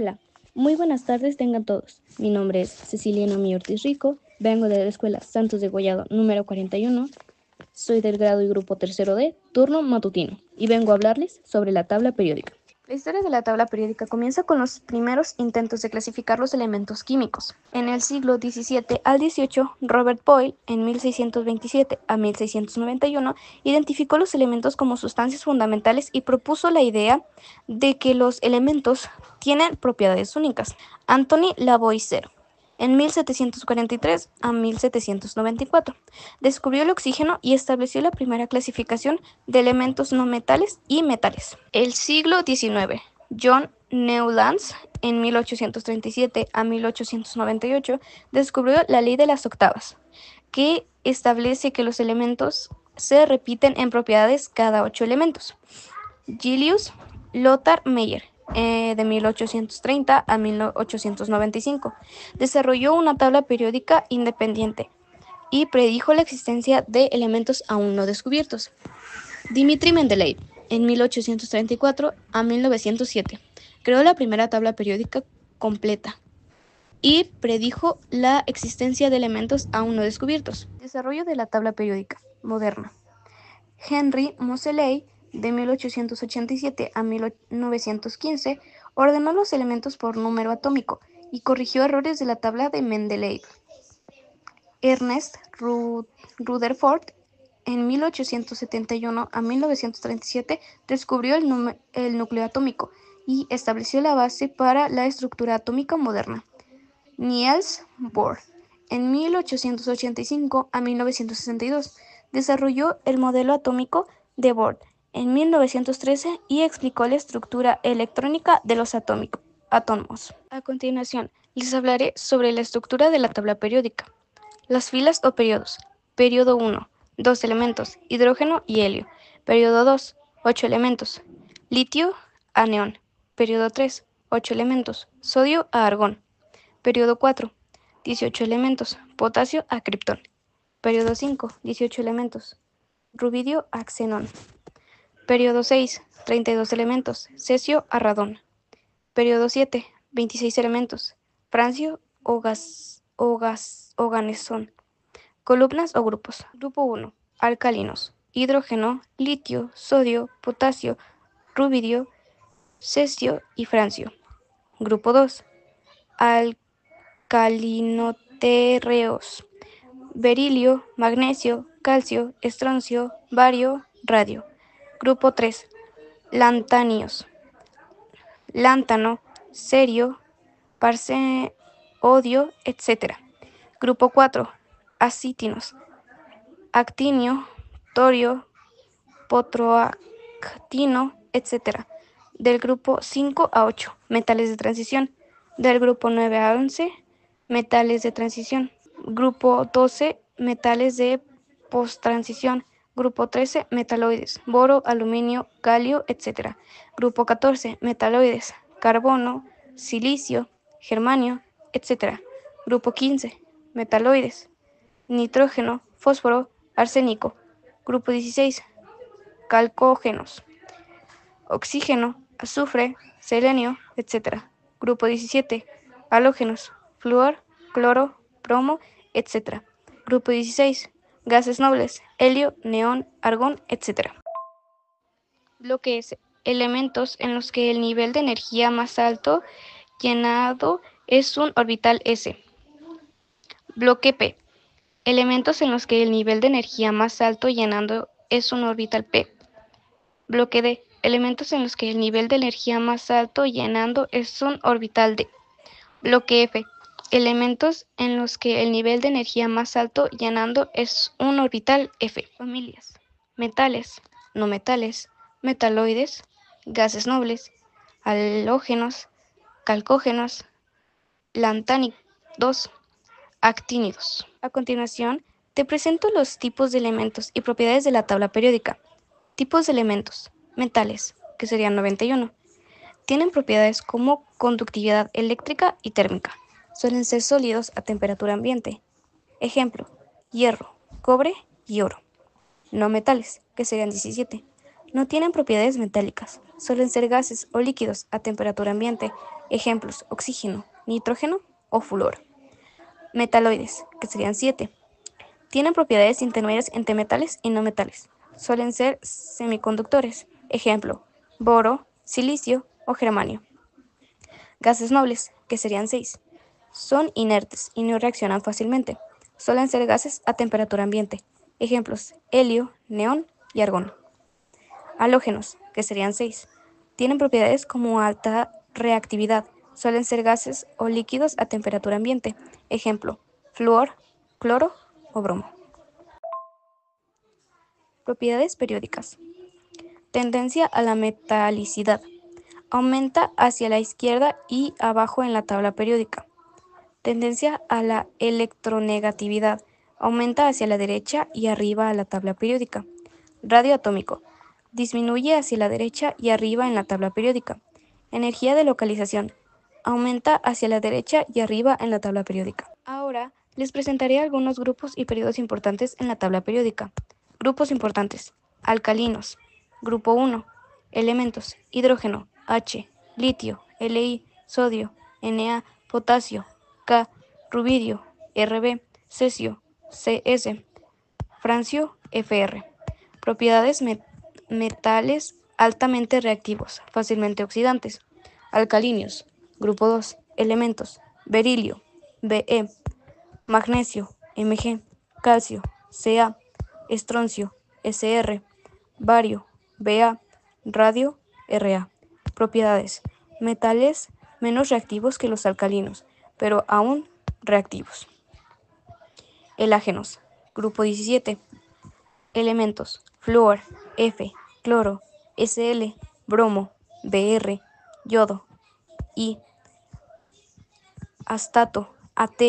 Hola, muy buenas tardes tengan todos. Mi nombre es Cecilia Noemí Ortiz Rico, vengo de la Escuela Santos de Gollado número 41, soy del grado y grupo tercero D, turno matutino, y vengo a hablarles sobre la tabla periódica. La historia de la tabla periódica comienza con los primeros intentos de clasificar los elementos químicos. En el siglo XVII al XVIII, Robert Boyle, en 1627 a 1691, identificó los elementos como sustancias fundamentales y propuso la idea de que los elementos tienen propiedades únicas. Anthony Lavoisier, en 1743 a 1794, descubrió el oxígeno y estableció la primera clasificación de elementos no metales y metales. El siglo XIX, John Newlands, en 1837 a 1898, descubrió la ley de las octavas, que establece que los elementos se repiten en propiedades cada 8 elementos. Julius Lothar Meyer, de 1830 a 1895, desarrolló una tabla periódica independiente y predijo la existencia de elementos aún no descubiertos. Dmitri Mendeleev, en 1834 a 1907, creó la primera tabla periódica completa y predijo la existencia de elementos aún no descubiertos. Desarrollo de la tabla periódica moderna. Henry Moseley, de 1887 a 1915, ordenó los elementos por número atómico y corrigió errores de la tabla de Mendeleev. Ernest Rutherford, en 1871 a 1937, descubrió el núcleo atómico y estableció la base para la estructura atómica moderna. Niels Bohr, en 1885 a 1962, desarrolló el modelo atómico de Bohr en 1913 y explicó la estructura electrónica de los átomos. A continuación, les hablaré sobre la estructura de la tabla periódica. Las filas o periodos. Periodo 1, 2 elementos, hidrógeno y helio. Periodo 2, 8 elementos, litio a neón. Periodo 3, 8 elementos, sodio a argón. Periodo 4, 18 elementos, potasio a criptón. Periodo 5, 18 elementos, rubidio a xenón. Periodo 6, 32 elementos, cesio a radón. Periodo 7, 26 elementos, francio o ganesón. Columnas o grupos. Grupo 1, alcalinos, hidrógeno, litio, sodio, potasio, rubidio, cesio y francio. Grupo 2, alcalinoterreos, berilio, magnesio, calcio, estroncio, bario, radio. Grupo 3, lantanios, lántano, cerio, odio, etc. Grupo 4, acítinos, actinio, torio, potroactino, etc. Del grupo 5 a 8, metales de transición. Del grupo 9 a 11, metales de transición. Grupo 12, metales de posttransición. Grupo 13, metaloides, boro, aluminio, galio, etc. Grupo 14, metaloides, carbono, silicio, germanio, etc. Grupo 15, metaloides, nitrógeno, fósforo, arsénico. Grupo 16, calcógenos, oxígeno, azufre, selenio, etc. Grupo 17, halógenos, flúor, cloro, bromo, etc. Grupo 16, gases nobles, helio, neón, argón, etc. Bloque S. Elementos en los que el nivel de energía más alto llenado es un orbital s. Bloque P. Elementos en los que el nivel de energía más alto llenando es un orbital p. Bloque D. Elementos en los que el nivel de energía más alto llenando es un orbital d. Bloque F. Elementos en los que el nivel de energía más alto llenando es un orbital f. Familias. Metales, no metales, metaloides, gases nobles, halógenos, calcógenos, lantánidos, actínidos. A continuación, te presento los tipos de elementos y propiedades de la tabla periódica. Tipos de elementos. Metales, que serían 91. Tienen propiedades como conductividad eléctrica y térmica. Suelen ser sólidos a temperatura ambiente. Ejemplo, hierro, cobre y oro. No metales, que serían 17. No tienen propiedades metálicas. Suelen ser gases o líquidos a temperatura ambiente. Ejemplos: oxígeno, nitrógeno o flúor. Metaloides, que serían 7. Tienen propiedades intermedias entre metales y no metales. Suelen ser semiconductores. Ejemplo: boro, silicio o germanio. Gases nobles, que serían 6. Son inertes y no reaccionan fácilmente. Suelen ser gases a temperatura ambiente. Ejemplos: helio, neón y argón. Halógenos, que serían 6. Tienen propiedades como alta reactividad. Suelen ser gases o líquidos a temperatura ambiente. Ejemplo: flúor, cloro o bromo. Propiedades periódicas. Tendencia a la metalicidad. Aumenta hacia la izquierda y abajo en la tabla periódica. Tendencia a la electronegatividad. Aumenta hacia la derecha y arriba a la tabla periódica. Radio atómico. Disminuye hacia la derecha y arriba en la tabla periódica. Energía de localización. Aumenta hacia la derecha y arriba en la tabla periódica. Ahora les presentaré algunos grupos y periodos importantes en la tabla periódica. Grupos importantes. Alcalinos. Grupo 1. Elementos: hidrógeno, H, litio, Li, sodio, Na, potasio, K, rubidio, Rb, cesio, Cs, francio, Fr. Propiedades: metales altamente reactivos, fácilmente oxidantes. Alcalinos. Grupo 2. Elementos: berilio, Be, magnesio, Mg, calcio, Ca, estroncio, Sr, bario, Ba, radio, Ra. Propiedades: metales menos reactivos que los alcalinos, pero aún reactivos. Helágenos. Grupo 17. Elementos: flúor, F, cloro, Sl, bromo, Br, yodo, I, astato, At.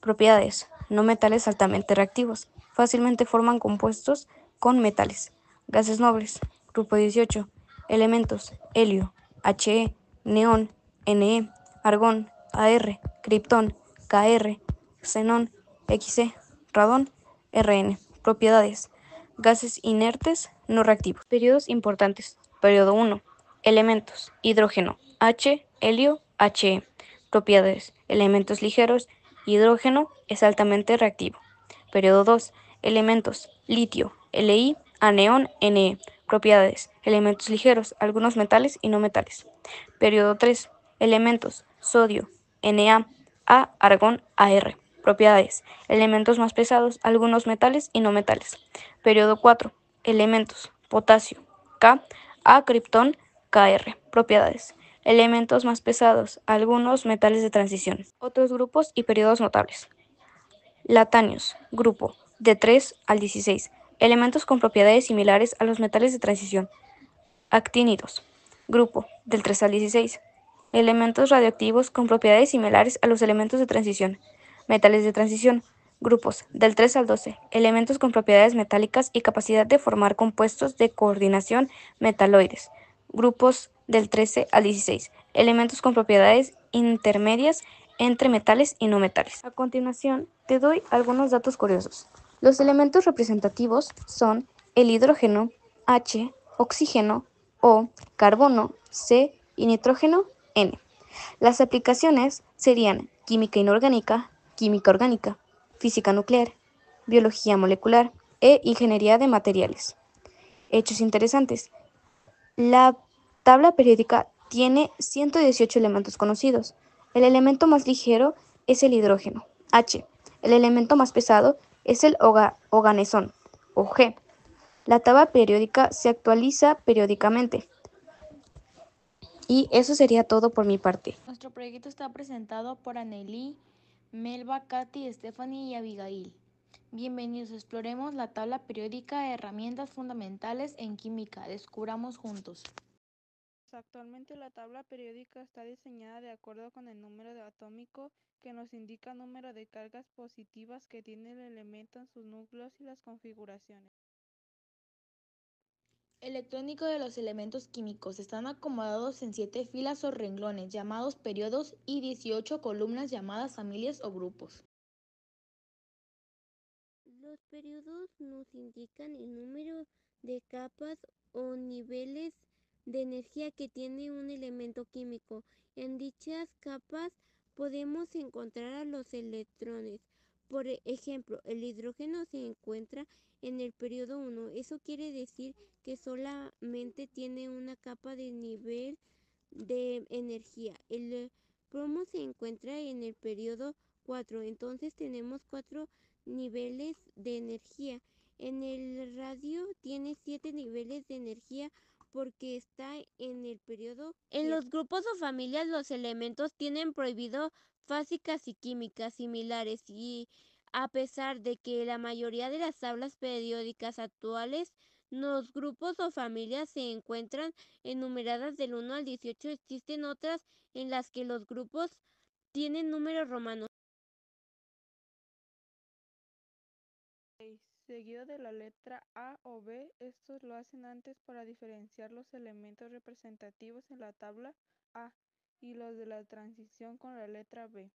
Propiedades: no metales altamente reactivos. Fácilmente forman compuestos con metales. Gases nobles. Grupo 18. Elementos: helio, He, neón, Ne, argón, Ar, kriptón, Kr, xenón, Xe, radón, Rn. Propiedades: gases inertes no reactivos. Periodos importantes. Periodo 1. Elementos: hidrógeno, H, helio, He. Propiedades: elementos ligeros, hidrógeno es altamente reactivo. Periodo 2. Elementos: litio, Li, aneón, Ne. Propiedades: elementos ligeros, algunos metales y no metales. Periodo 3. Elementos: sodio, Na, argón, Ar. Propiedades: elementos más pesados, algunos metales y no metales. Periodo 4. Elementos: potasio, K, kriptón, Kr. Propiedades: elementos más pesados, algunos metales de transición. Otros grupos y periodos notables. Latanios, grupo, de 3 al 16. Elementos con propiedades similares a los metales de transición. Actínidos, grupo, del 3 al 16. Elementos radioactivos con propiedades similares a los elementos de transición. Metales de transición, grupos, del 3 al 12. Elementos con propiedades metálicas y capacidad de formar compuestos de coordinación metaloides. Grupos del 13 al 16. Elementos con propiedades intermedias entre metales y no metales. A continuación, te doy algunos datos curiosos. Los elementos representativos son el hidrógeno, H, oxígeno, O, carbono, C y nitrógeno, N. Las aplicaciones serían química inorgánica, química orgánica, física nuclear, biología molecular e ingeniería de materiales. Hechos interesantes. La tabla periódica tiene 118 elementos conocidos. El elemento más ligero es el hidrógeno, H. El elemento más pesado es el oganesón, o G. La tabla periódica se actualiza periódicamente. Y eso sería todo por mi parte. Nuestro proyecto está presentado por Anneli, Melba, Katy, Stephanie y Abigail. Bienvenidos, exploremos la tabla periódica, herramientas fundamentales en química, descubramos juntos. Actualmente la tabla periódica está diseñada de acuerdo con el número atómico que nos indica el número de cargas positivas que tiene el elemento en sus núcleos y las configuraciones. Electrónico de los elementos químicos están acomodados en 7 filas o renglones llamados periodos y 18 columnas llamadas familias o grupos. Los periodos nos indican el número de capas o niveles de energía que tiene un elemento químico. En dichas capas podemos encontrar a los electrones. Por ejemplo, el hidrógeno se encuentra en el periodo 1. Eso quiere decir que solamente tiene una capa de nivel de energía. El plomo se encuentra en el periodo 4. Entonces tenemos 4 niveles de energía. En el radio tiene 7 niveles de energía porque está en el periodo. En los grupos o familias los elementos tienen prohibido físicas y químicas similares y a pesar de que la mayoría de las tablas periódicas actuales, los grupos o familias se encuentran enumeradas del 1 al 18, existen otras en las que los grupos tienen números romanos. Seguido de la letra A o B, estos lo hacen antes para diferenciar los elementos representativos en la tabla A y los de la transición con la letra B.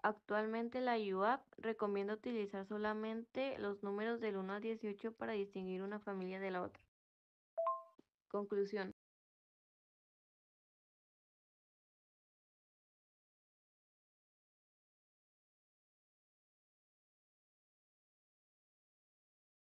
Actualmente la UAP recomienda utilizar solamente los números del 1 al 18 para distinguir una familia de la otra. Conclusión.